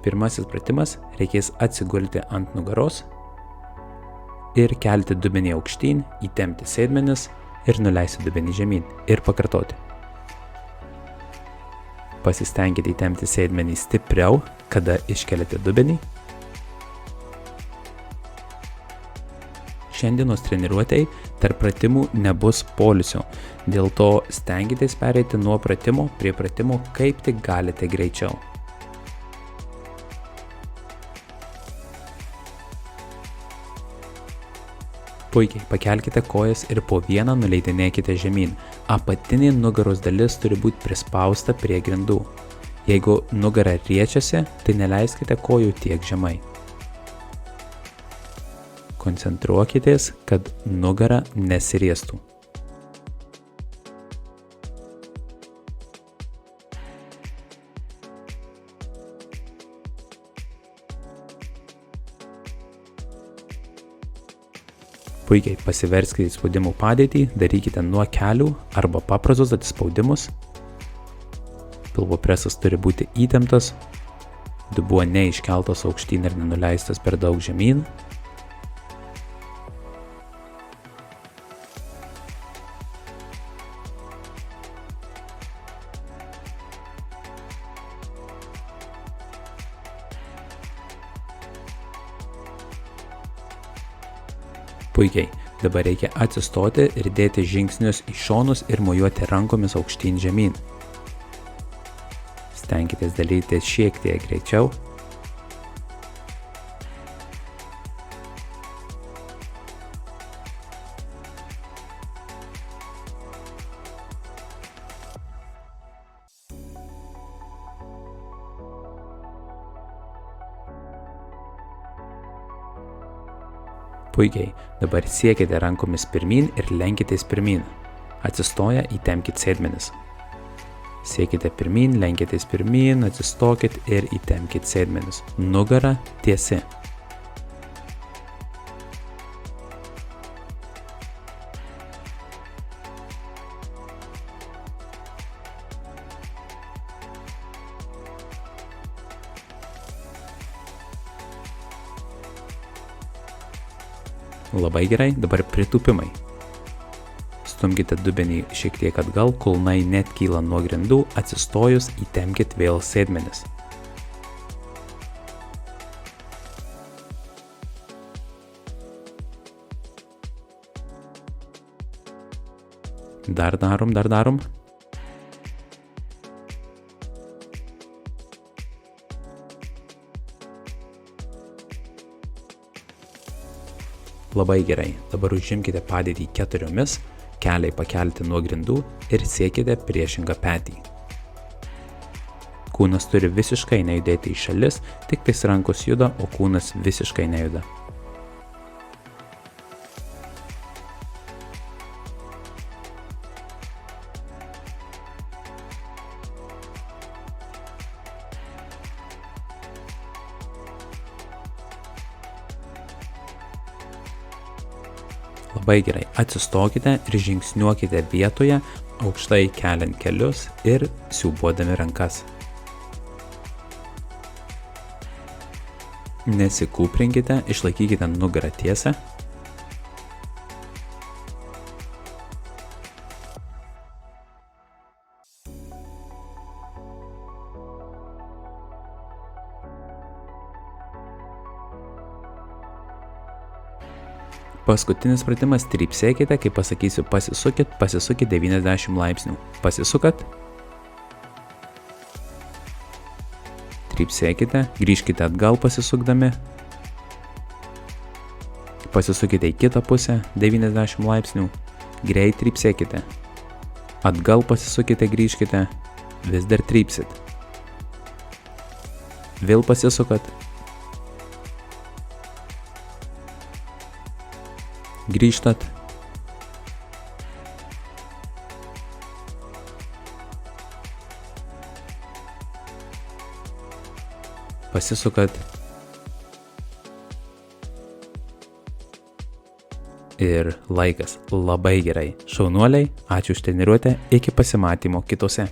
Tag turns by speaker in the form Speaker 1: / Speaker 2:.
Speaker 1: Pirmasis pratimas reikės atsigulti ant nugaros ir kelti dubenį aukštyn, įtempti sėdmenis ir nuleisti dubenį žemyn ir pakartoti. Pasistengite įtempti sėdmenį stipriau, kada iškeliate dubenį. Šiandienos treniruotei tarp pratimų nebus poilsio, dėl to stenkitės pereiti nuo pratimo prie pratimo kaip tik galite greičiau. Puikiai, pakelkite kojas ir po vieną nuleidinėkite žemyn. Apatinė nugaros dalis turi būti prispausta prie grindų. Jeigu nugara riečiasi, tai neleiskite kojų tiek žemai. Koncentruokitės, kad nugara nesiriestų. Puikiai, pasiverskite į spaudimų padėtį, darykite nuo kelių arba paprastus atsispaudimus. Pilvo presas turi būti įtemptas, dubuo neiškeltas aukštyn ir nenuleistas per daug žemyn. Puikiai, dabar reikia atsistoti ir dėti žingsnius į šonus ir mojuoti rankomis aukštyn žemyn. Stenkitės dalytis šiek tiek greičiau. Puikiai, dabar siekite rankomis pirmyn ir lenkitės pirmyn. Atsistoję, įtempkite sėdmenis. Siekite pirmyn, lenkitės pirmyn, atsistokit ir įtempkite sėdmenis. Nugara tiesi. Labai gerai, dabar pritūpimai. Stumkite dubenį šiek tiek atgal, kulnai net kyla nuo grindų, atsistojus įtempkit vėl sėdmenis. Dar darom. Labai gerai, dabar užimkite padėtį 4, keliai pakelti nuo grindų ir siekite priešingą petį. Kūnas turi visiškai nejudėti į šalis, tik tais rankos juda, o kūnas visiškai nejuda. Labai gerai, atsistokite ir žingsniuokite vietoje, aukštai keliant kelius ir siūbuodami rankas. Nesikūprinkite, išlaikykite nugarą tiesą. Paskutinis pratimas, trypsėkite, kai pasakysiu pasisukit 90 laipsnių. Pasisukat. Trypsėkite, grįžkite atgal pasisukdami. Pasisukite į kitą pusę 90 laipsnių. Greit trypsėkite. Atgal pasisukite, grįžkite. Vis dar trypsit. Vėl pasisukat. Grįžtat. Pasisukat. Ir laikas. Labai gerai. Šaunuoliai, ačiū už treniruotę, iki pasimatymo kitose.